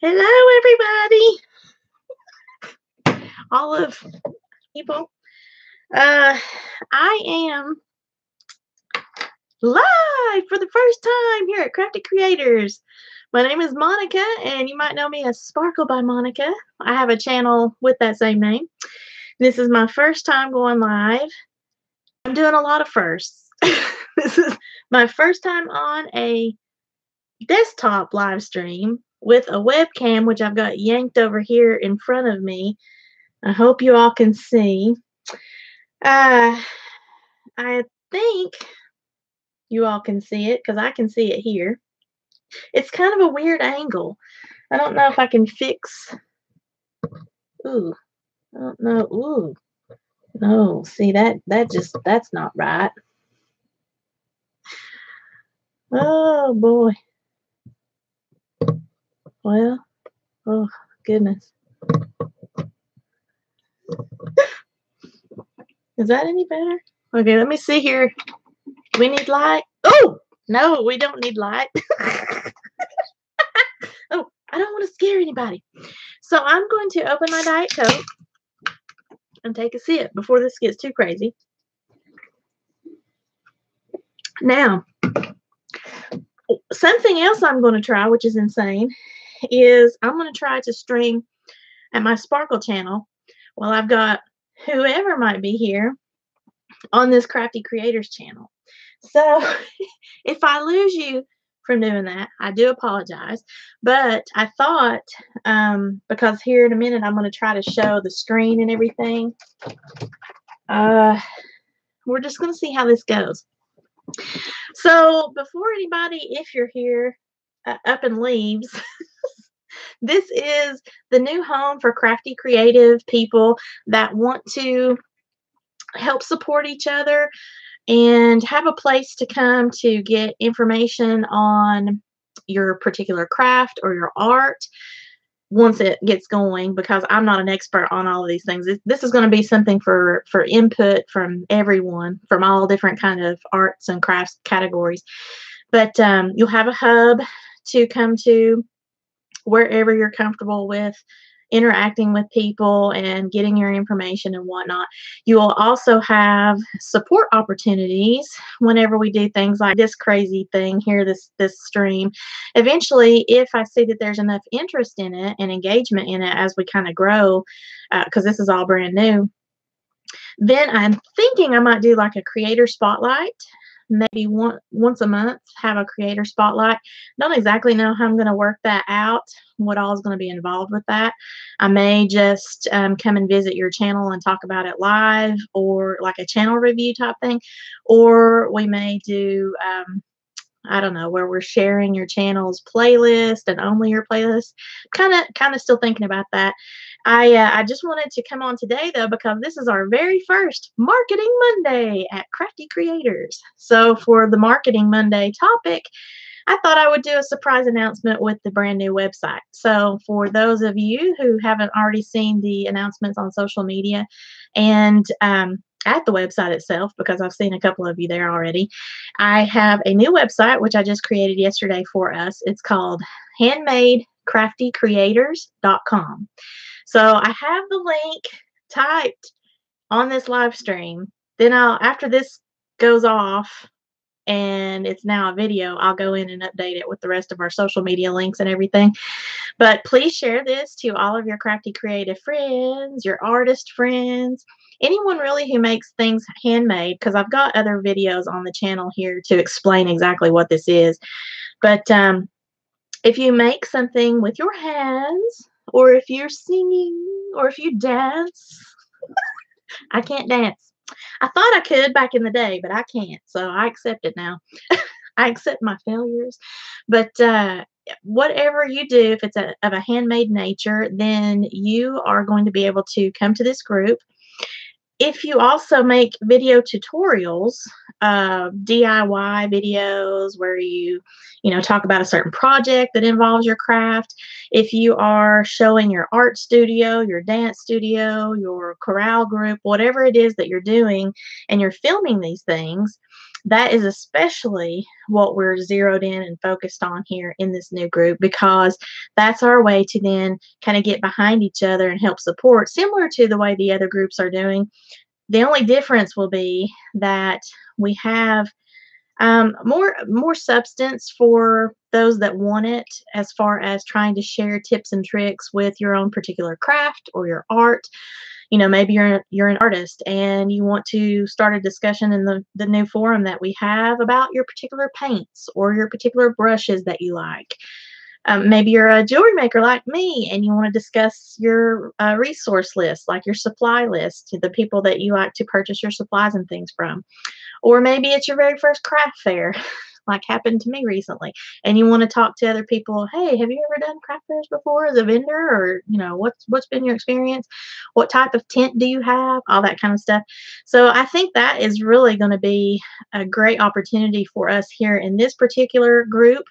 Hello, everybody. All of people. I am live for the first time here at Crafty Creators. My name is Monica, and you might know me as Sparkle by Monica. I have a channel with that same name. This is my first time going live. I'm doing a lot of firsts. This is my first time on a desktop live stream with a webcam, which I've got yanked over here in front of me. I hope you all can see. I think you all can see it because I can see it here. It's kind of a weird angle. I don't know if I can fix. Ooh, I don't know. Ooh, no. See that's not right. Oh boy. Well, oh goodness. Is that any better? Okay, let me see here. We need light. Oh, no, we don't need light. Oh, I don't want to scare anybody. So I'm going to open my Diet Coke and take a sip before this gets too crazy. Now, something else I'm going to try, which is insane, is I'm going to try to stream at my Sparkle channel while I've got whoever might be here on this Crafty Creators channel. So if I lose you from doing that, I do apologize. But I thought, because here in a minute I'm going to try to show the screen and everything, we're just going to see how this goes. So before anybody, if you're here, up and leaves, this is the new home for crafty creative people that want to help support each other and have a place to come to get information on your particular craft or your art once it gets going, because I'm not an expert on all of these things. This is going to be something for input from everyone from all different kind of arts and crafts categories. But you'll have a hub to come to wherever you're comfortable with interacting with people and getting your information and whatnot. You will also have support opportunities whenever we do things like this crazy thing here, this stream. Eventually, if I see that there's enough interest in it and engagement in it as we kind of grow, because this is all brand new, then I'm thinking I might do like a creator spotlight. Maybe once a month, have a creator spotlight. Don't exactly know how I'm going to work that out, what all is going to be involved with that. I may just come and visit your channel and talk about it live, or like a channel review type thing. Or we may do, I don't know, where we're sharing your channel's playlist and only your playlist. Kind of still thinking about that. I just wanted to come on today, though, because this is our very first Marketing Monday at Crafty Creators. So for the Marketing Monday topic, I thought I would do a surprise announcement with the brand new website. So for those of you who haven't already seen the announcements on social media and at the website itself, because I've seen a couple of you there already, I have a new website which I just created yesterday for us. It's called Handmade CraftyCreators.com. So I have the link typed on this live stream. Then after this goes off and it's now a video, I'll go in and update it with the rest of our social media links and everything. But please share this to all of your crafty creative friends, your artist friends, anyone really who makes things handmade, because I've got other videos on the channel here to explain exactly what this is. But if you make something with your hands, or if you're singing, or if you dance, I can't dance. I thought I could back in the day, but I can't. So I accept it now. I accept my failures. But whatever you do, if it's of a handmade nature, then you are going to be able to come to this group. If you also make video tutorials, DIY videos where you talk about a certain project that involves your craft, if you are showing your art studio, your dance studio, your chorale group, whatever it is that you're doing, and you're filming these things, that is especially what we're zeroed in and focused on here in this new group, because that's our way to then kind of get behind each other and help support, similar to the way the other groups are doing. The only difference will be that we have more substance for those that want it, as far as trying to share tips and tricks with your own particular craft or your art. You know, maybe you're an artist and you want to start a discussion in the new forum that we have about your particular paints or your particular brushes that you like. Maybe you're a jewelry maker like me and you want to discuss your resource list, like your supply list, the people that you like to purchase your supplies and things from. Or maybe it's your very first craft fair, like happened to me recently, and you want to talk to other people. Hey, have you ever done craft fairs before as a vendor? Or, you know, what's been your experience? What type of tent do you have? All that kind of stuff. So I think that is really going to be a great opportunity for us here in this particular group.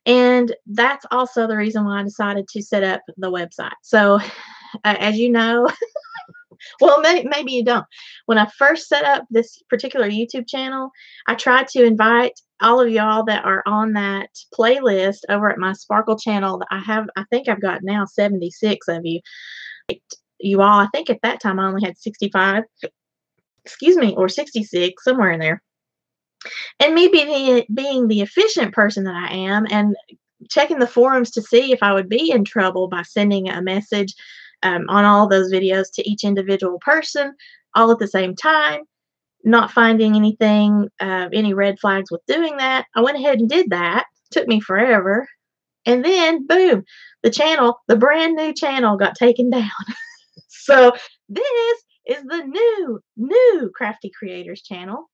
And that's also the reason why I decided to set up the website. So, as you know, well, maybe you don't. When I first set up this particular YouTube channel, I tried to invite all of y'all that are on that playlist over at my Sparkle channel. I think I've got now 76 of you. You all, I think at that time I only had 65, excuse me, or 66, somewhere in there. And me being the efficient person that I am, and checking the forums to see if I would be in trouble by sending a message on all those videos to each individual person all at the same time, not finding anything, any red flags with doing that. I went ahead and did that. Took me forever. And then, boom, the brand new channel got taken down. So this is the new Crafty Creators channel.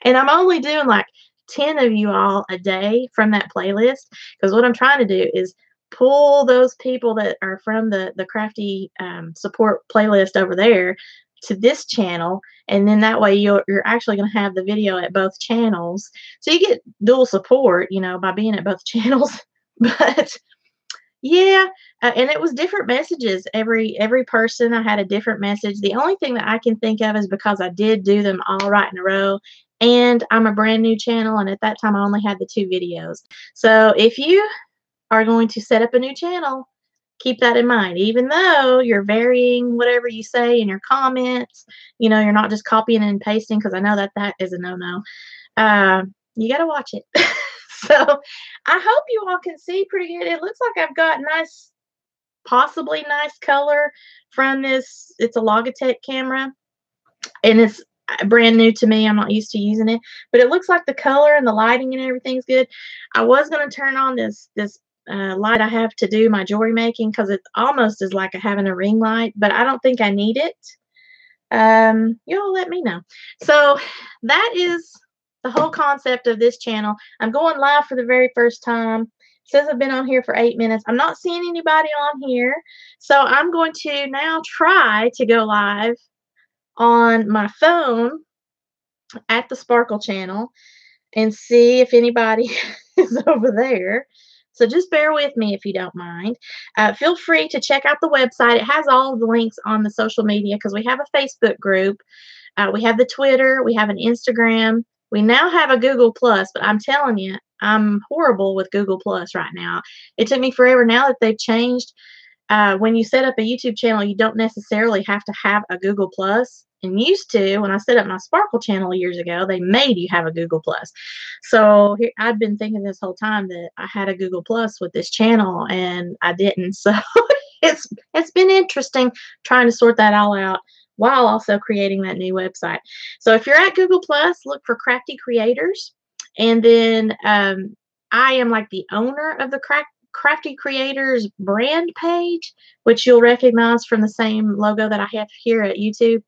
And I'm only doing like 10 of you all a day from that playlist, because what I'm trying to do is pull those people that are from the crafty support playlist over there to this channel, and then that way you're actually going to have the video at both channels, so you get dual support, you know, by being at both channels. But yeah, and it was different messages. Every person, I had a different message. The only thing that I can think of is because I did do them all right in a row, and I'm a brand new channel, and at that time I only had the 2 videos. So if you are going to set up a new channel, keep that in mind. Even though you're varying whatever you say in your comments, you know, you're not just copying and pasting, because I know that is a no-no. You got to watch it. So I hope you all can see pretty good. It looks like I've got nice, possibly nice color from this. It's a Logitech camera, and it's brand new to me. I'm not used to using it, but it looks like the color and the lighting and everything's good. I was going to turn on this light I have to do my jewelry making, because it almost is like having a ring light, but I don't think I need it. You'll let me know. So that is the whole concept of this channel. I'm going live for the very first time. It says I've been on here for 8 minutes. I'm not seeing anybody on here, so I'm going to now try to go live on my phone at the Sparkle channel and see if anybody is over there. So just bear with me if you don't mind. Feel free to check out the website. It has all of the links on the social media, because we have a Facebook group. We have the Twitter. We have an Instagram. We now have a Google Plus, but I'm telling you, I'm horrible with Google Plus right now. It took me forever. Now that they've changed, when you set up a YouTube channel, you don't necessarily have to have a Google Plus. And used to, when I set up my Sparkle channel years ago, they made you have a Google Plus. So here, I've been thinking this whole time that I had a Google Plus with this channel, and I didn't. So it's been interesting trying to sort that all out while also creating that new website. So if you're at Google Plus, look for Crafty Creators, and then I am like the owner of the Crafty Creators brand page, which you'll recognize from the same logo that I have here at YouTube.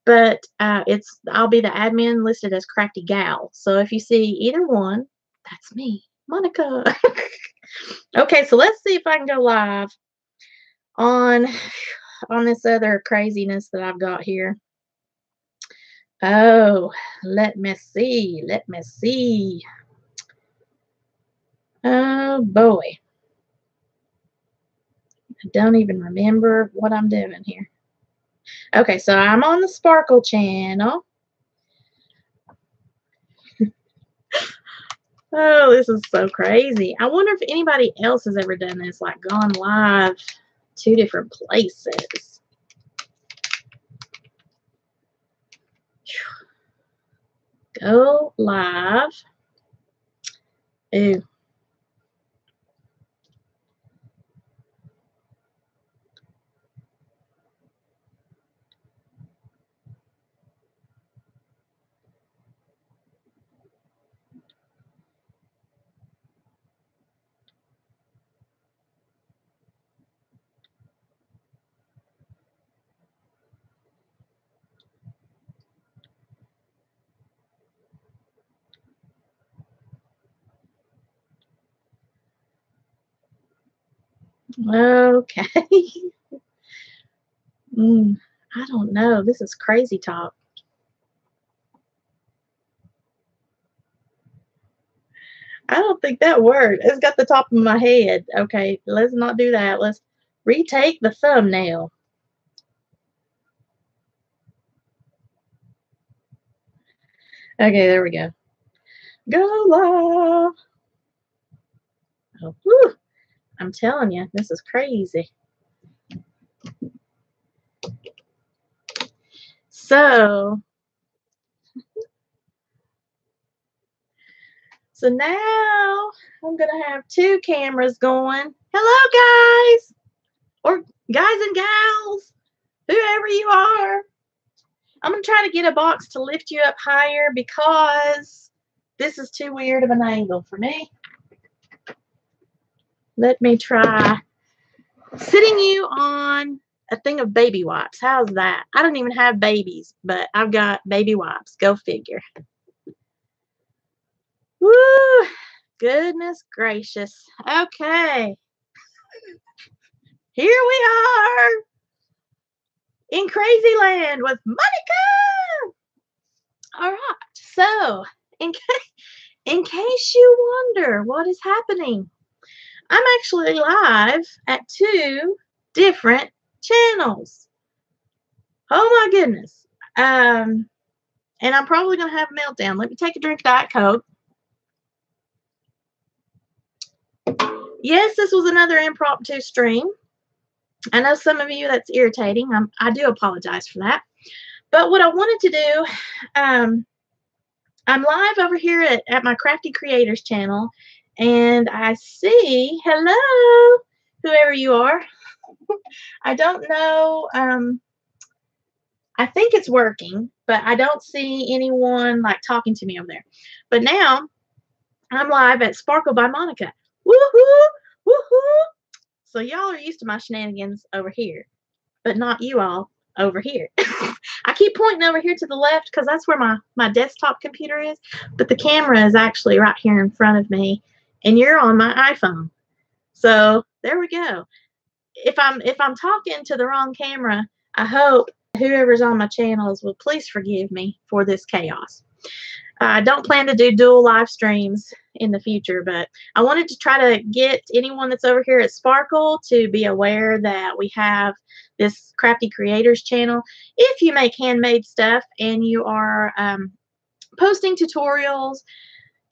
But I'll be the admin listed as Crafty Gal. So if you see either one, that's me, Monica. Okay, so let's see if I can go live on this other craziness that I've got here. Oh, let me see. Let me see. Oh boy. I don't even remember what I'm doing here. Okay, so I'm on the Sparkle channel. Oh, this is so crazy. I wonder if anybody else has ever done this, like gone live 2 different places. Go live. Ooh. Okay. I don't know. This is crazy talk. I don't think that worked. It's got the top of my head. Okay, let's not do that. Let's retake the thumbnail. Okay, there we go. Go live. Oh, whew. I'm telling you, this is crazy. So now I'm going to have 2 cameras going. Hello, guys, or guys and gals, whoever you are. I'm going to try to get a box to lift you up higher because this is too weird of an angle for me. Let me try sitting you on a thing of baby wipes. How's that? I don't even have babies, but I've got baby wipes. Go figure. Woo! Goodness gracious. Okay. Here we are in Crazy Land with Monica. All right. So, in case you wonder what is happening, I'm actually live at 2 different channels. Oh my goodness. And I'm probably going to have a meltdown. Let me take a drink of Diet Coke. Yes, this was another impromptu stream. I know some of you that's irritating. I do apologize for that. But what I wanted to do, I'm live over here at my Crafty Creators channel, and I see, hello, whoever you are. I don't know. I think it's working, but I don't see anyone like talking to me over there. But now I'm live at Sparkle by Monica. Woohoo! Woohoo! So y'all are used to my shenanigans over here, but not you all over here. I keep pointing over here to the left because that's where my desktop computer is, but the camera is actually right here in front of me, and you're on my iPhone. So there we go. If I'm talking to the wrong camera, I hope whoever's on my channels will please forgive me for this chaos. I don't plan to do dual live streams in the future, but I wanted to try to get anyone that's over here at Sparkle to be aware that we have this Crafty Creators channel. If you make handmade stuff and you are posting tutorials,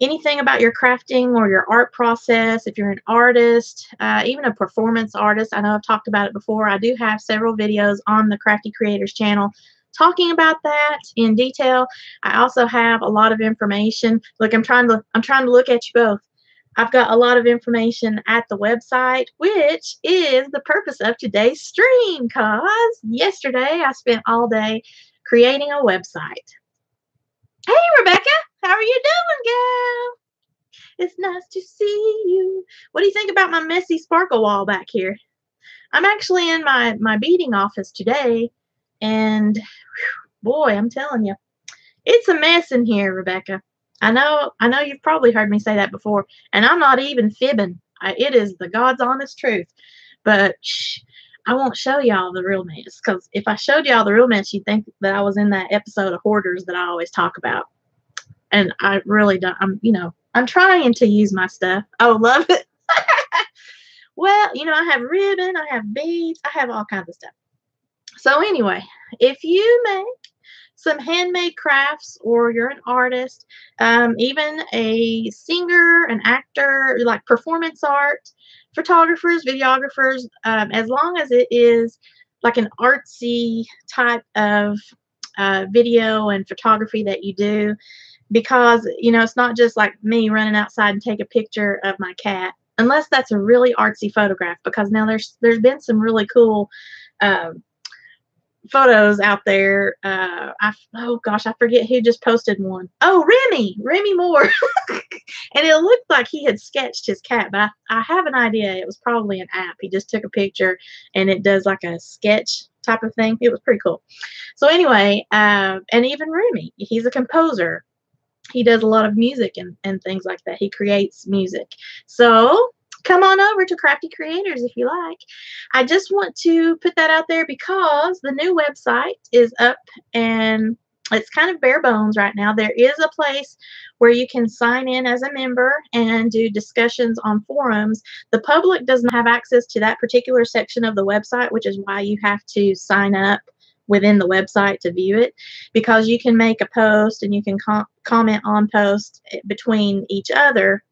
anything about your crafting or your art process, if you're an artist, even a performance artist, I know I've talked about it before. I do have several videos on the Crafty Creators channel talking about that in detail. I also have a lot of information. Look, I'm trying to look at you both. I've got a lot of information at the website, which is the purpose of today's stream, because yesterday I spent all day creating a website. Hey, Rebecca, how are you doing, girl? It's nice to see you. What do you think about my messy sparkle wall back here? I'm actually in my beading office today, and boy, I'm telling you, it's a mess in here, Rebecca. I know you've probably heard me say that before, and I'm not even fibbing. It is the God's honest truth. But shh, I won't show y'all the real mess, because if I showed y'all the real mess, you'd think that I was in that episode of Hoarders that I always talk about. And I really don't. I'm trying to use my stuff. Oh, love it. Well, I have ribbon, I have beads, I have all kinds of stuff. So anyway, if you make some handmade crafts, or you're an artist, even a singer, an actor, like performance art, photographers, videographers, as long as it is like an artsy type of video and photography that you do, because it's not just like me running outside and take a picture of my cat, unless that's a really artsy photograph, because now there's been some really cool um, photos out there. Oh gosh, I forget who just posted one. Oh, Remy Moore. And it looked like he had sketched his cat, but I have an idea it was probably an app. He just took a picture and it does like a sketch type of thing. It was pretty cool. So anyway, and even Remy, he's a composer. He does a lot of music and things like that. He creates music. So come on over to Crafty Creators if you like. I just want to put that out there because the new website is up and it's kind of bare bones right now. There is a place where you can sign in as a member and do discussions on forums. The public doesn't have access to that particular section of the website, which is why you have to sign up within the website to view it, because you can make a post and you can comment on posts between each other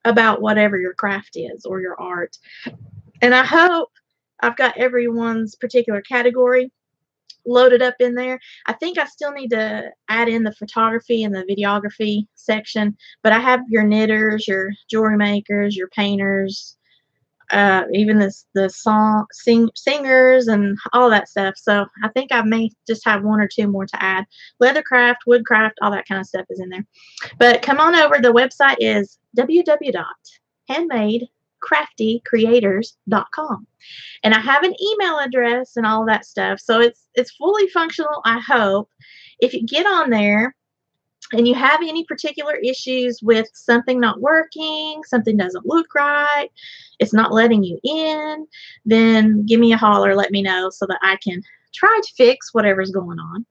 about whatever your craft is or your art. And I hope I've got everyone's particular category loaded up in there. I think I still need to add in the photography and the videography section, but I have your knitters, your jewelry makers, your painters, even the singers and all that stuff. So I think I may just have one or two more to add. Leathercraft, woodcraft, all that kind of stuff is in there. But come on over. The website is www.handmadecraftycreators.com. And I have an email address and all that stuff. So it's fully functional, I hope. If you get on there and you have any particular issues with something not working, something doesn't look right, it's not letting you in, then give me a holler, let me know so that I can try to fix whatever's going on.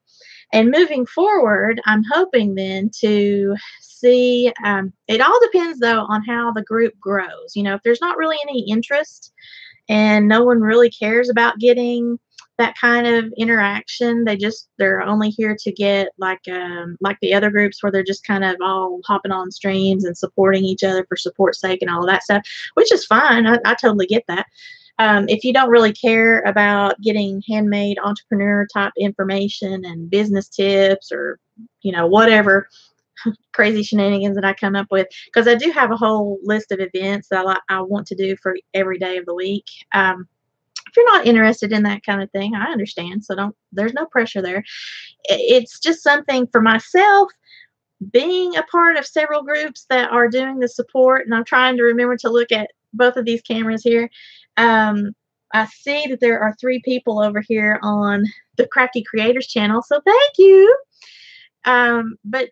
And moving forward, I'm hoping then to see, it all depends though on how the group grows. If there's not really any interest and no one really cares about getting that kind of interaction, they're only here to get like the other groups where they're just kind of all hopping on streams and supporting each other for support's sake and all of that stuff, which is fine. I totally get that. If you don't really care about getting handmade entrepreneur type information and business tips or whatever crazy shenanigans that I come up with, because I do have a whole list of events that I want to do for every day of the week. If you're not interested in that kind of thing, I understand. So there's no pressure there. It's just something for myself, being a part of several groups that are doing the support. And I'm trying to remember to look at both of these cameras here. I see that there are 3 people over here on the Crafty Creators channel. So thank you. But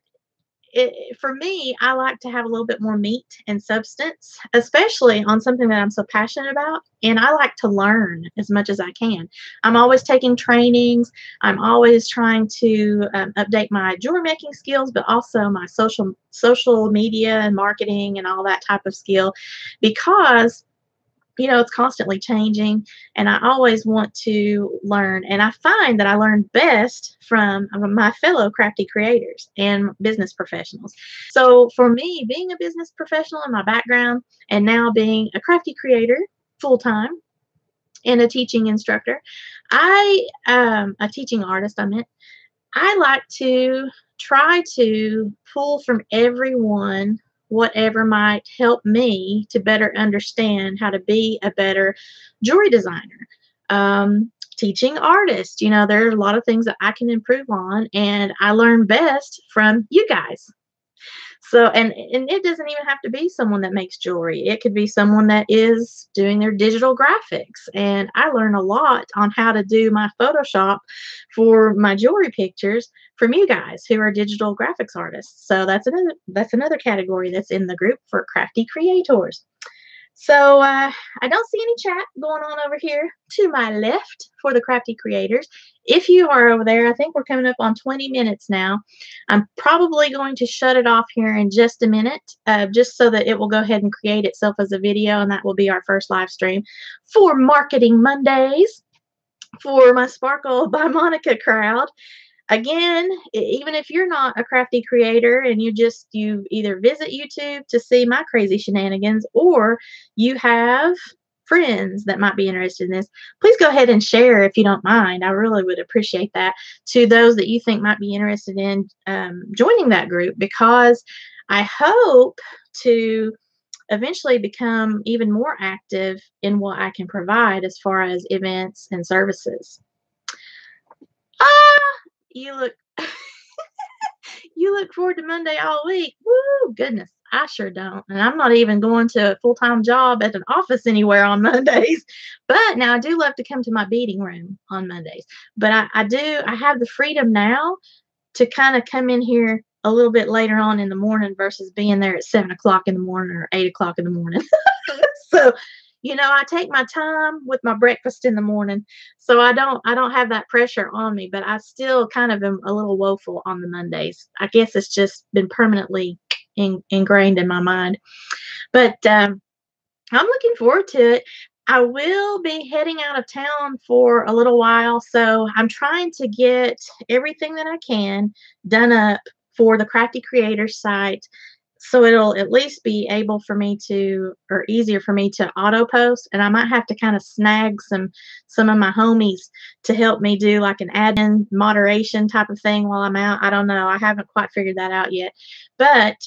for me, I like to have a little bit more meat and substance, especially on something that I'm so passionate about. And I like to learn as much as I can. I'm always taking trainings. I'm always trying to update my jewelry making skills, but also my social media and marketing and all that type of skill, because it's constantly changing and I always want to learn. And I find that I learn best from my fellow crafty creators and business professionals. So for me, being a business professional in my background and now being a crafty creator full-time and a teaching instructor, a teaching artist, I like to try to pull from everyone whatever might help me to better understand how to be a better jewelry designer, teaching artist. There are a lot of things that I can improve on, and I learn best from you guys. So, and it doesn't even have to be someone that makes jewelry. It could be someone that is doing their digital graphics. And I learn a lot on how to do my Photoshop for my jewelry pictures from you guys who are digital graphics artists. So that's another category that's in the group for Crafty Creators. So I don't see any chat going on over here to my left for the Crafty Creators. If you are over there, I think we're coming up on 20 minutes now. I'm probably going to shut it off here in just a minute, just so that it will go ahead and create itself as a video, and that will be our first live stream for Marketing Mondays for my Sparkle by Monica crowd. again, even if you're not a crafty creator and you either visit YouTube to see my crazy shenanigans, or you have friends that might be interested in this, please go ahead and share if you don't mind. I really would appreciate that, to those that you think might be interested in joining that group, because I hope to eventually become even more active in what I can provide as far as events and services. Ah, you look you look forward to Monday all week. Woo, goodness, I sure don't. And I'm not even going to a full-time job at an office anywhere on Mondays. But now I do love to come to my beading room on Mondays. But I have the freedom now to kind of come in here a little bit later on in the morning versus being there at 7 o'clock in the morning or 8 o'clock in the morning. So, I take my time with my breakfast in the morning, so I don't have that pressure on me, but I still kind of am a little woeful on the Mondays. I guess it's just been permanently ingrained in my mind. But I'm looking forward to it. I will be heading out of town for a little while, so I'm trying to get everything that I can done up for the Crafty Creators site, so it'll at least be able for me to, or easier for me to auto post. And I might have to kind of snag some of my homies to help me do like an admin moderation type of thing while I'm out. I don't know. I haven't quite figured that out yet, but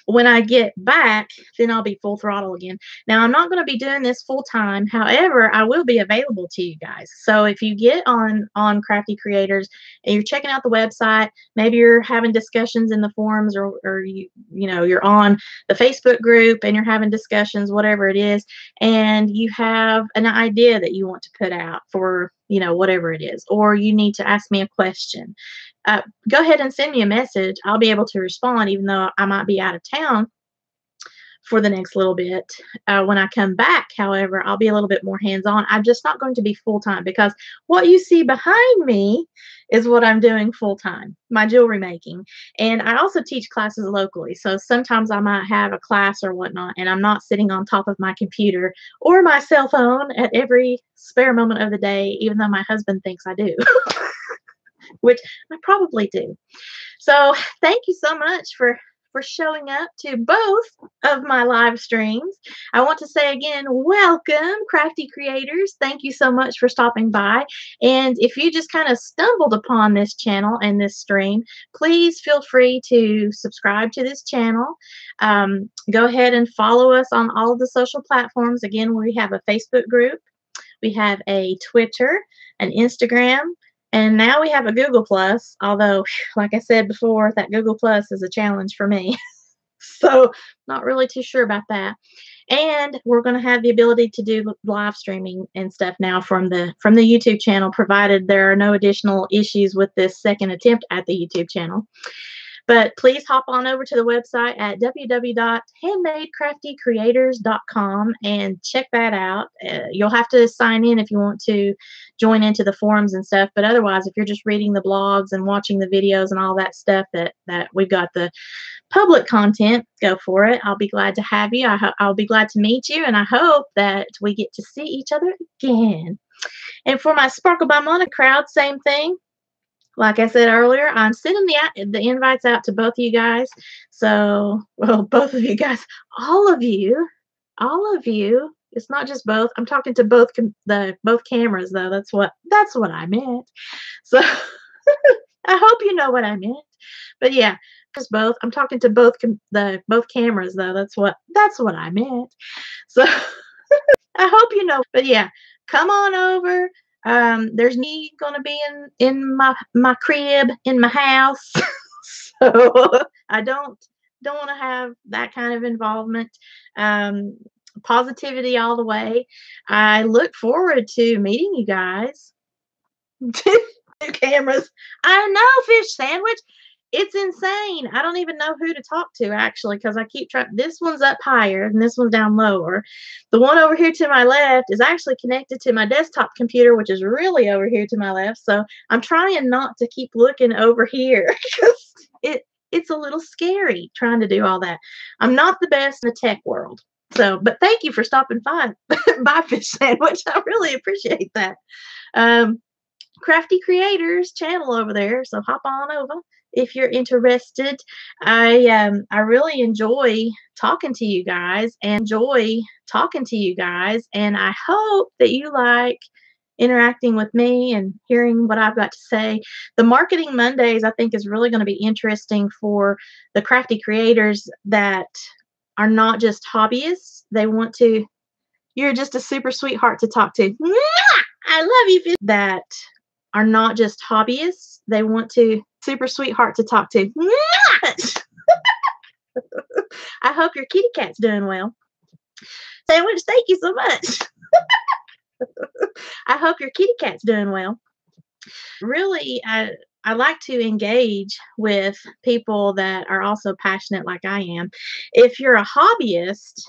when I get back, then I'll be full throttle again. Now, I'm not going to be doing this full time. However, I will be available to you guys. So if you get on Crafty Creators and you're checking out the website, maybe you're having discussions in the forums, or you're on the Facebook group and you're having discussions, whatever it is, and you have an idea that you want to put out for, whatever it is, or you need to ask me a question, go ahead and send me a message. I'll be able to respond, even though I might be out of town for the next little bit. When I come back, however, I'll be a little bit more hands-on. I'm just not going to be full-time, because what you see behind me is what I'm doing full-time, my jewelry making. And I also teach classes locally. So sometimes I might have a class or whatnot, and I'm not sitting on top of my computer or my cell phone at every spare moment of the day, even though my husband thinks I do. Which I probably do. So thank you so much for showing up to both of my live streams. I want to say again, welcome, Crafty Creators. Thank you so much for stopping by. And if you just kind of stumbled upon this channel and this stream, please feel free to subscribe to this channel. Go ahead and follow us on all of the social platforms. Again, we have a Facebook group, we have a Twitter, an Instagram, and now we have a Google Plus, although, like I said before, that Google Plus is a challenge for me. So not really too sure about that. And we're going to have the ability to do live streaming and stuff now from the YouTube channel, provided there are no additional issues with this second attempt at the YouTube channel. But please hop on over to the website at www.handmadecraftycreators.com and check that out. You'll have to sign in if you want to join into the forums and stuff. But otherwise, if you're just reading the blogs and watching the videos and all that stuff, that we've got the public content, go for it. I'll be glad to have you. I'll be glad to meet you. And I hope that we get to see each other again. And for my Sparkle by Mona crowd, same thing. Like I said earlier, I'm sending the invites out to both of you guys. So, well, both of you guys, all of you. It's not just both. I'm talking to both cameras, though. That's what I meant. So, I hope you know what I meant. But yeah, just both. I'm talking to both cameras, though. That's what I meant. So, I hope you know. But yeah, come on over. There's me gonna be in my crib in my house. So I don't want to have that kind of involvement. Positivity all the way. I look forward to meeting you guys. Two cameras. I know, fish sandwich. It's insane. I don't even know who to talk to, actually, because I keep trying. This one's up higher and this one's down lower. The one over here to my left is actually connected to my desktop computer, which is really over here to my left. So I'm trying not to keep looking over here, because it's a little scary trying to do all that. I'm not the best in the tech world. So, but thank you for stopping by. Bye, fish sandwich. I really appreciate that. Crafty Creators channel over there, so hop on over if you're interested. I really enjoy talking to you guys and I hope that you like interacting with me and hearing what I've got to say. The Marketing Mondays I think is really going to be interesting for the crafty creators that are not just hobbyists. They want to You're just a super sweetheart to talk to. Mwah! I love you. That are not just hobbyists. They want to super sweetheart to talk to. Mwah! I hope your kitty cat's doing well. Sandwich, thank you so much. I hope your kitty cat's doing well. Really, I like to engage with people that are also passionate like I am. If you're a hobbyist,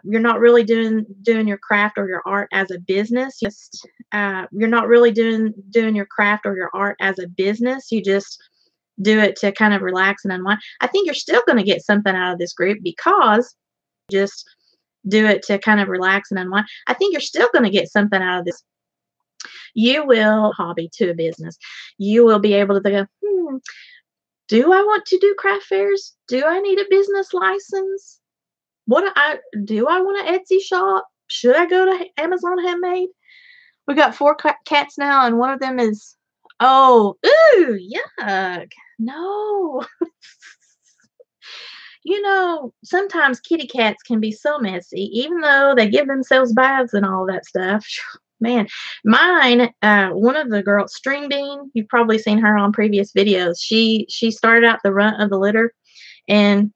you're not really doing your craft or your art as a business. You're not really doing your craft or your art as a business. You just do it to kind of relax and unwind. I think you're still going to get something out of this group because just do it to kind of relax and unwind. I think you're still going to get something out of this. You will hobby to a business. You will be able to go, do I want to do craft fairs? Do I need a business license? Do I want an Etsy shop? Should I go to Amazon Handmade? We got 4 cats now, and one of them is, oh, ooh, yuck. No. You know, sometimes kitty cats can be so messy, even though they give themselves baths and all that stuff. Man, mine, one of the girls, String Bean, you've probably seen her on previous videos. She started out the runt of the litter, and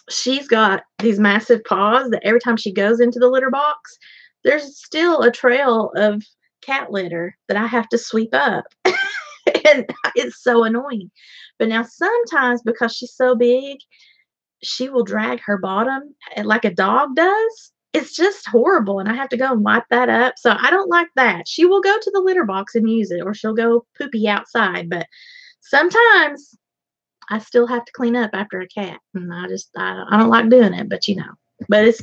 she's got these massive paws that every time she goes into the litter box, there's still a trail of cat litter that I have to sweep up. And it's so annoying. But now sometimes because she's so big, she will drag her bottom like a dog does. It's just horrible, and I have to go and wipe that up. So I don't like that. She will go to the litter box and use it, or she'll go poopy outside. But sometimes I still have to clean up after a cat, and I don't like doing it. But but it's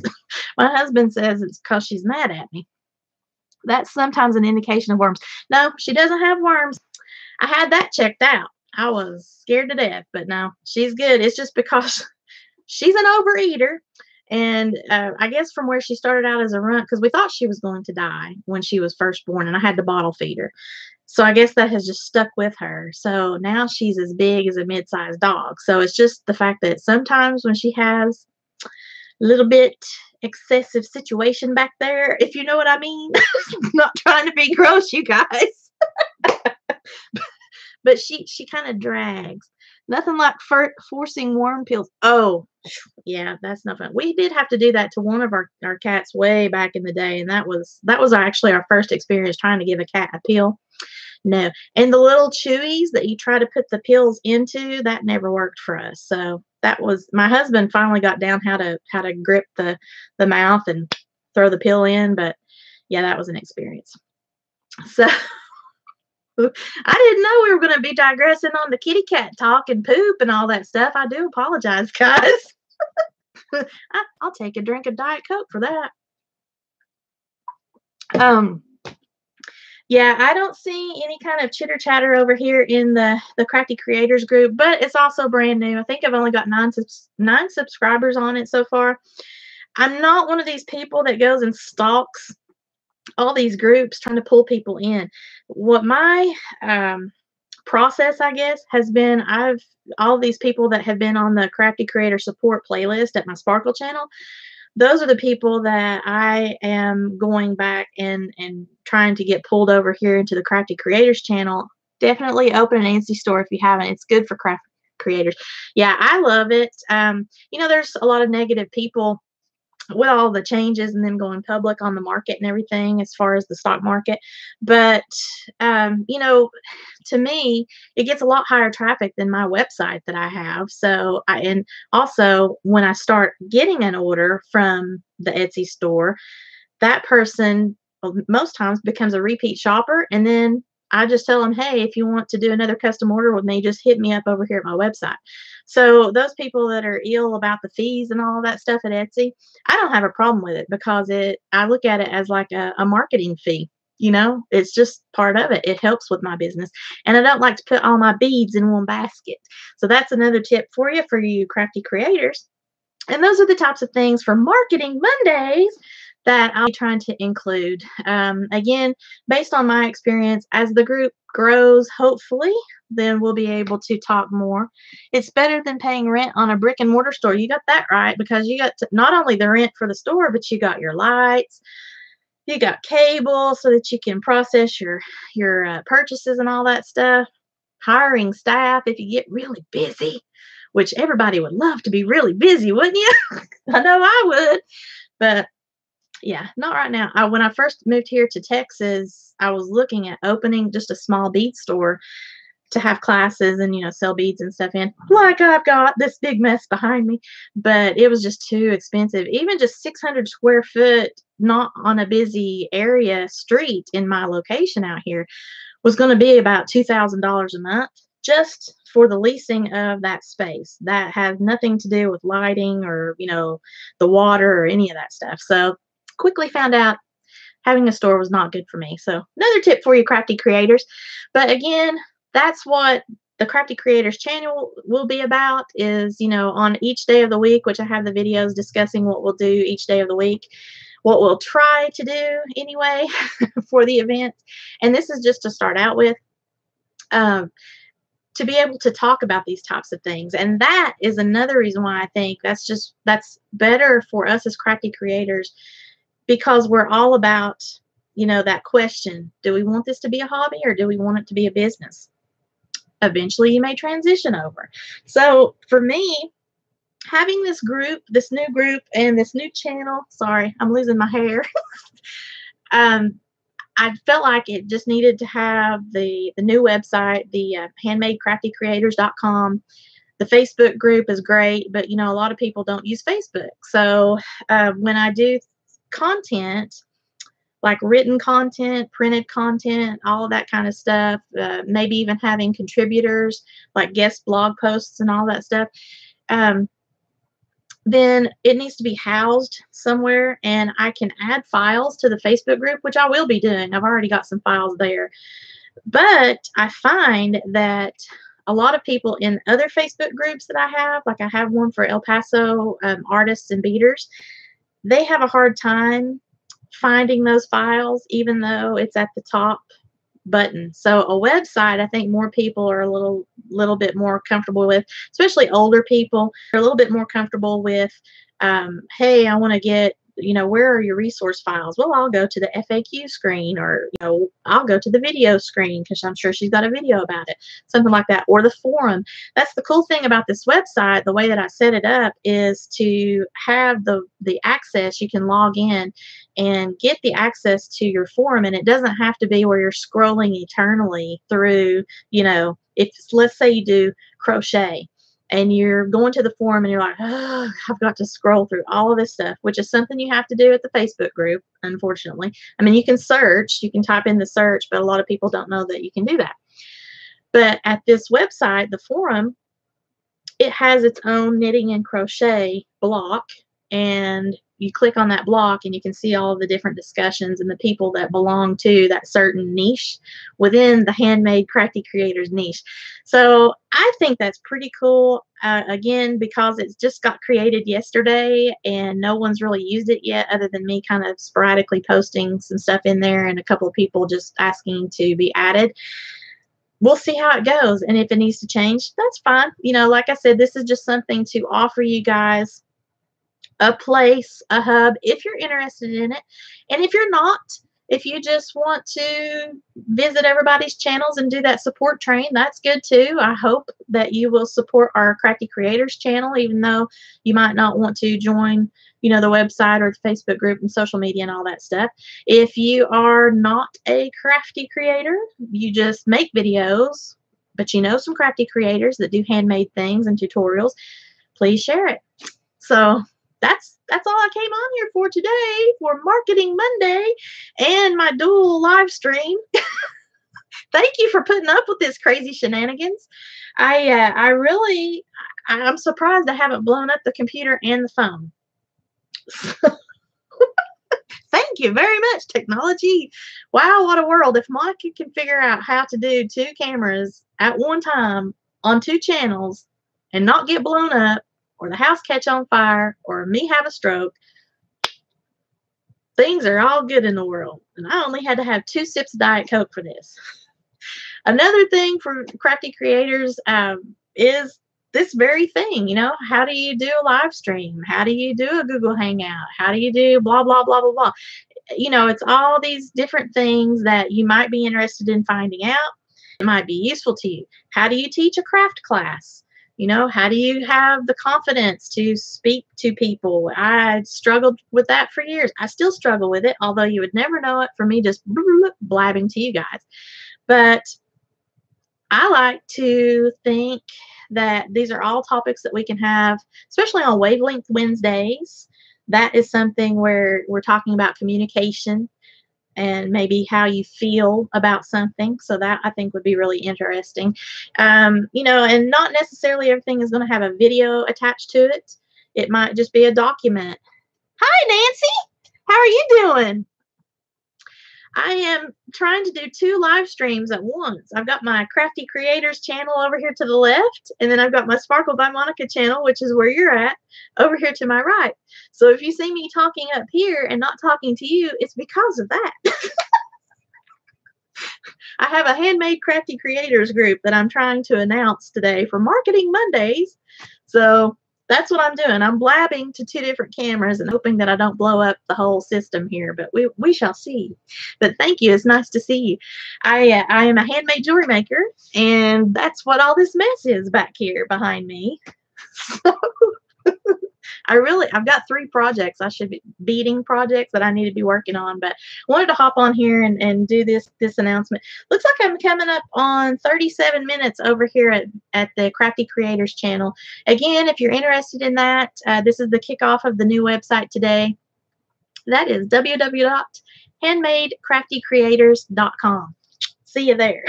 my husband says it's because she's mad at me. That's sometimes an indication of worms. No, she doesn't have worms. I had that checked out. I was scared to death, but no, she's good. It's just because she's an overeater. And I guess from where she started out as a runt, because we thought she was going to die when she was first born, and I had to bottle feed her. So I guess that has just stuck with her. So now she's as big as a mid-sized dog. So it's just the fact that sometimes when she has a little bit excessive situation back there, if you know what I mean, not trying to be gross, you guys. But she kind of drags. Nothing like forcing worm pills. Oh, yeah, that's not fun. We did have to do that to one of our cats way back in the day, and that was actually our first experience trying to give a cat a pill. No. And the little chewies that you try to put the pills into, that never worked for us. So that was, my husband finally got down how to grip the mouth and throw the pill in, but yeah, that was an experience. So I didn't know we were going to be digressing on the kitty cat talk and poop and all that stuff. I do apologize, guys. I'll take a drink of Diet Coke for that. Yeah, I don't see any kind of chitter chatter over here in the Crafty Creators group, but it's also brand new. I think I've only got 9 subscribers on it so far. I'm not one of these people that goes and stalks all these groups trying to pull people in. What my process, I guess, has been, all these people that have been on the Crafty Creator support playlist at my Sparkle channel, those are the people that I am going back and trying to get pulled over here into the Crafty Creators channel. Definitely open an Etsy store if you haven't. It's good for craft creators. Yeah, I love it. There's a lot of negative people with all the changes and then going public on the market and everything as far as the stock market. But, to me, it gets a lot higher traffic than my website that I have. So, and also when I start getting an order from the Etsy store, that person most times becomes a repeat shopper. And then I just tell them, hey, if you want to do another custom order with me, just hit me up over here at my website. So those people that are ill about the fees and all that stuff at Etsy, I don't have a problem with it because I look at it as like a marketing fee. You know, it's just part of it. It helps with my business. And I don't like to put all my beads in one basket. So that's another tip for you crafty creators. And those are the types of things for Marketing Mondays that I'll be trying to include. Again, based on my experience, as the group grows, hopefully, then we'll be able to talk more. It's better than paying rent on a brick and mortar store. You got that right, because you got not only the rent for the store, but you got your lights, you got cable so that you can process your purchases and all that stuff. Hiring staff if you get really busy, which everybody would love to be really busy, wouldn't you? I know I would, but yeah, not right now. When I first moved here to Texas, I was looking at opening just a small bead store to have classes and, sell beads and stuff in, like I've got this big mess behind me. But it was just too expensive. Even just 600 square foot, not on a busy area street in my location out here, was going to be about $2,000 a month just for the leasing of that space. That has nothing to do with lighting or, the water or any of that stuff. So quickly found out having a store was not good for me. So another tip for you crafty creators. But again, that's what the Crafty Creators channel will be about, is, on each day of the week, which I have the videos discussing what we'll do each day of the week, what we'll try to do anyway for the event. And this is just to start out with, to be able to talk about these types of things. And that is another reason why I think that's better for us as crafty creators, because we're all about, that question, do we want this to be a hobby or do we want it to be a business? Eventually you may transition over. So for me, having this new group and this new channel, sorry, I'm losing my hair. I felt like it just needed to have the new website, the Handmade craftycreators.com. The Facebook group is great, but a lot of people don't use Facebook. So when I do content, like written content, printed content, all of that kind of stuff, maybe even having contributors like guest blog posts and all that stuff, then it needs to be housed somewhere, and I can add files to the Facebook group, which I will be doing. I've already got some files there. But I find that a lot of people in other Facebook groups that I have, like I have one for El Paso artists and beaders, they have a hard time finding those files, even though it's at the top button. So a website, I think more people are a little bit more comfortable with, especially older people. They're a little bit more comfortable with, hey, I want to get, where are your resource files? Well, I'll go to the FAQ screen, or, I'll go to the video screen because I'm sure she's got a video about it, something like that, or the forum. That's the cool thing about this website. The way that I set it up is to have the access. You can log in and get the access to your forum, and it doesn't have to be where you're scrolling eternally through, if let's say you do crochet and you're going to the forum and you're like, oh, I've got to scroll through all of this stuff, which is something you have to do at the Facebook group, unfortunately. I mean, you can search, you can type in the search, but a lot of people don't know that you can do that. But at this website, the forum, it has its own knitting and crochet block, and you click on that block and you can see all of the different discussions and the people that belong to that certain niche within the Handmade Crafty Creators niche. So I think that's pretty cool. Again, because it's just got created yesterday and no one's really used it yet, other than me kind of sporadically posting some stuff in there and a couple of people just asking to be added. We'll see how it goes. And if it needs to change, that's fine. Like I said, this is just something to offer you guys a place, a hub, if you're interested in it. And if you're not, if you just want to visit everybody's channels and do that support train, that's good too. I hope that you will support our Crafty Creators channel, even though you might not want to join, the website or the Facebook group and social media and all that stuff. If you are not a crafty creator, you just make videos, but some crafty creators that do handmade things and tutorials, please share it. So that's all I came on here for today, for Marketing Monday and my dual live stream. Thank you for putting up with this crazy shenanigans. I'm surprised I haven't blown up the computer and the phone. Thank you. you very much, technology. Wow, what a world. If Monica can figure out how to do 2 cameras at one time on 2 channels and not get blown up or the house catch on fire or me have a stroke, things are all good in the world. And I only had to have 2 sips of Diet Coke for this. Another thing for Crafty Creators is this very thing, you know, how do you do a live stream? How do you do a Google Hangout? How do you do blah, blah, blah, blah, blah? You know, it's all these different things that you might be interested in finding out. It might be useful to you. How do you teach a craft class? You know, how do you have the confidence to speak to people? I struggled with that for years. I still struggle with it, although you would never know it from me just blabbing to you guys. But I like to think that these are all topics that we can have, especially on Wavelength Wednesdays. That is something where we're talking about communication and maybe how you feel about something. So that I think would be really interesting. You know, and not necessarily everything is going to have a video attached to it. It might just be a document. Hi, Nancy. How are you doing? I am trying to do 2 live streams at once. I've got my Crafty Creators channel over here to the left, and then I've got my Sparkle by Monica channel, which is where you're at, over here to my right. So if you see me talking up here and not talking to you, it's because of that. I have a Handmade Crafty Creators group that I'm trying to announce today for Marketing Mondays. So that's what I'm doing. I'm blabbing to 2 different cameras and hoping that I don't blow up the whole system here, but we shall see. But thank you. It's nice to see you. I am a handmade jewelry maker, and that's what all this mess is back here behind me. So I've got 3 projects. I should be beading projects that I need to be working on, but wanted to hop on here and do this announcement. Looks like I'm coming up on 37 minutes over here at the Crafty Creators channel. Again, if you're interested in that, this is the kickoff of the new website today. That is www.handmadecraftycreators.com. See you there.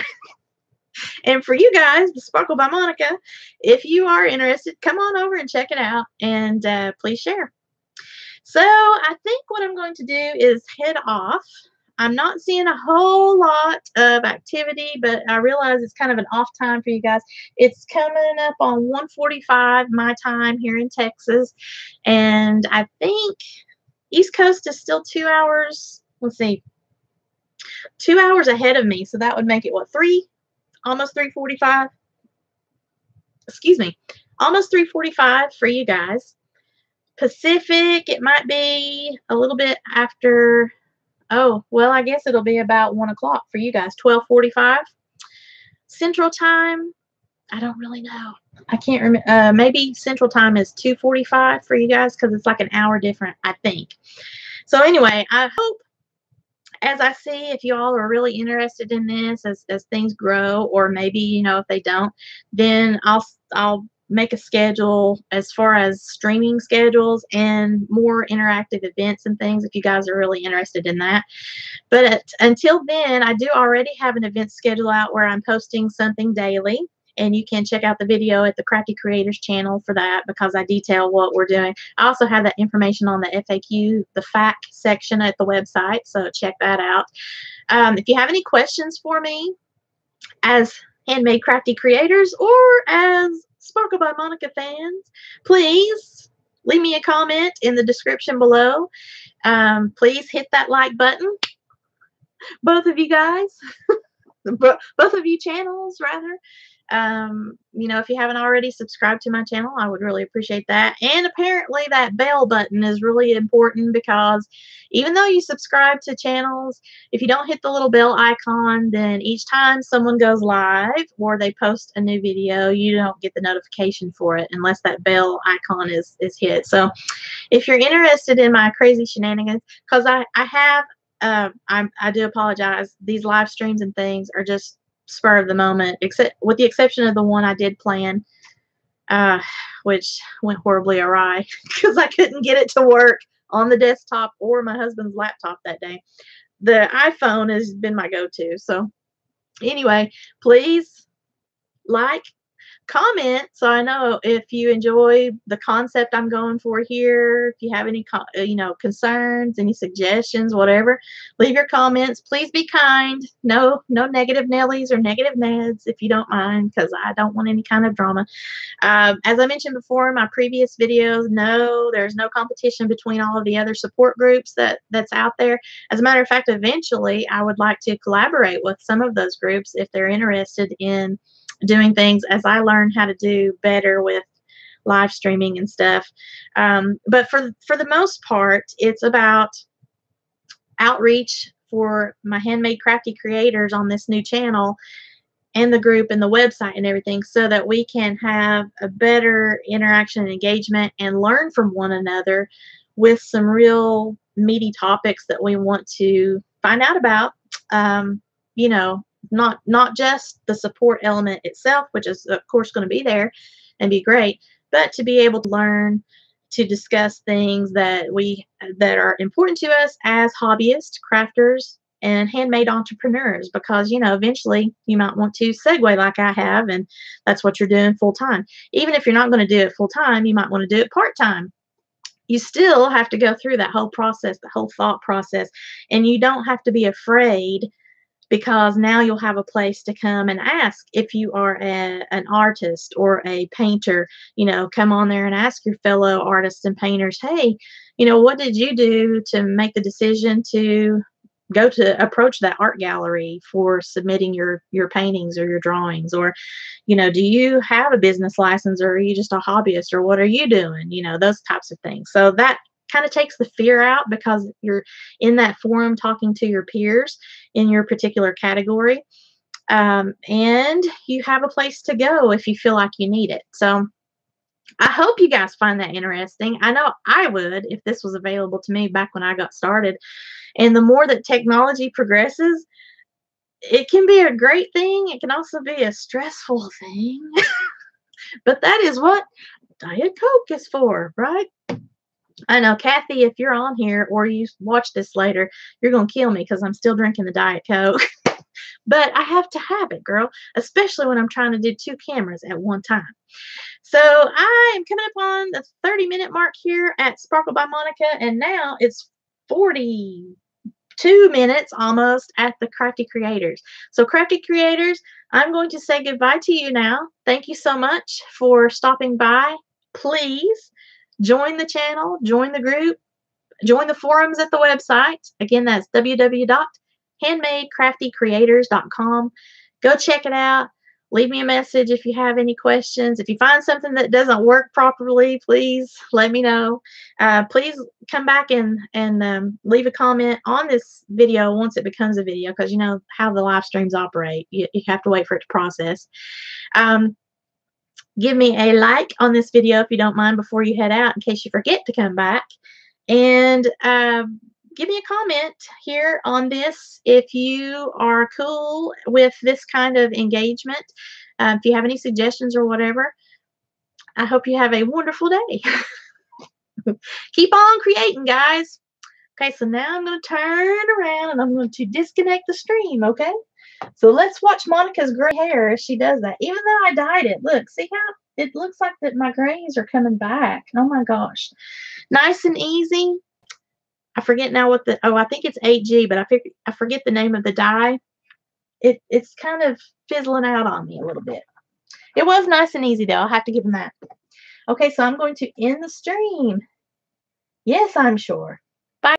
And for you guys, the Sparkle by Monica, if you are interested, come on over and check it out, and please share. So I think what I'm going to do is head off. I'm not seeing a whole lot of activity, but I realize it's kind of an off time for you guys. It's coming up on 1:45 my time here in Texas, and I think East Coast is still 2 hours. Let's see, 2 hours ahead of me, so that would make it what, almost 3:45. Excuse me, almost 3:45 for you guys. Pacific, it might be a little bit after. Oh, well, I guess it'll be about 1 o'clock for you guys. 12:45 Central Time. I don't really know. I can't remember. Maybe Central Time is 2:45 for you guys because it's like an hour different, I think. So anyway, I hope, as I see, if you all are really interested in this as things grow, or maybe, you know, if they don't, then I'll make a schedule as far as streaming schedules and more interactive events and things if you guys are really interested in that. But until then, I do already have an event schedule out where I'm posting something daily. And you can check out the video at the Crafty Creators channel for that, because I detail what we're doing. I also have that information on the FAQ, the FAQ section at the website, so check that out. If you have any questions for me as Handmade Crafty Creators or as Sparkle by Monica fans, please leave me a comment in the description below. Please hit that like button. Both of you guys. Both of you channels, rather. You know, if you haven't already subscribed to my channel, I would really appreciate that. And apparently that bell button is really important, because even though you subscribe to channels, if you don't hit the little bell icon, then each time someone goes live or they post a new video, you don't get the notification for it unless that bell icon is hit. So if you're interested in my crazy shenanigans, because I do apologize, these live streams and things are just spur of the moment, except with the exception of the one I did plan, which went horribly awry because I couldn't get it to work on the desktop or my husband's laptop that day. The iPhone has been my go-to. So anyway, please like, comment so I know if you enjoy the concept I'm going for here. If you have any concerns, any suggestions, whatever, leave your comments. Please be kind. No negative Nellies or negative Neds, if you don't mind, because I don't want any kind of drama. As I mentioned before in my previous videos, no, there's no competition between all of the other support groups that's out there. As a matter of fact, eventually I would like to collaborate with some of those groups if they're interested in doing things as I learn how to do better with live streaming and stuff. But for the most part, it's about outreach for my handmade crafty creators on this new channel and the group and the website and everything, so that we can have a better interaction and engagement and learn from one another with some real meaty topics that we want to find out about. You know, not just the support element itself, which is of course going to be there and be great, but to be able to learn to discuss things that are important to us as hobbyists, crafters, and handmade entrepreneurs, because eventually you might want to segue like I have, and that's what you're doing full time. Even if you're not going to do it full time, you might want to do it part time. You still have to go through that whole process, the whole thought process, and you don't have to be afraid, because now you'll have a place to come and ask. If you are an artist or a painter, come on there and ask your fellow artists and painters, hey, what did you do to make the decision to go to approach that art gallery for submitting your paintings or your drawings? Or do you have a business license, or are you just a hobbyist, or what are you doing? Those types of things. So that kind of takes the fear out, because you're in that forum talking to your peers in your particular category, and you have a place to go if you feel like you need it. So I hope you guys find that interesting. I know I would if this was available to me back when I got started. And the more that technology progresses, it can be a great thing. It can also be a stressful thing. But that is what Diet Coke is for, right? I know, Kathy, if you're on here or you watch this later, you're going to kill me because I'm still drinking the Diet Coke. But I have to have it, girl, especially when I'm trying to do 2 cameras at one time. So I am coming up on the 30-minute mark here at Sparkle by Monica, and now it's 42 minutes almost at the Crafty Creators. So Crafty Creators, I'm going to say goodbye to you now. Thank you so much for stopping by. Please join the channel, join the group, join the forums at the website. Again, that's www.handmadecraftycreators.com. Go check it out. Leave me a message if you have any questions. If you find something that doesn't work properly, please let me know. Please come back and leave a comment on this video once it becomes a video, because you know how the live streams operate. You have to wait for it to process. Give me a like on this video if you don't mind before you head out, in case you forget to come back. And give me a comment here on this if you are cool with this kind of engagement. If you have any suggestions or whatever, I hope you have a wonderful day. Keep on creating, guys. Okay, so now I'm going to turn around and I'm going to disconnect the stream, okay? So let's watch Monica's gray hair as she does that. Even though I dyed it, look, see how it looks like that my grays are coming back. Oh my gosh. Nice and easy. I forget now what I think it's 8G, but I forget the name of the dye. It's kind of fizzling out on me a little bit. It was nice and easy, though. I'll have to give them that. Okay, so I'm going to end the stream. Yes, I'm sure.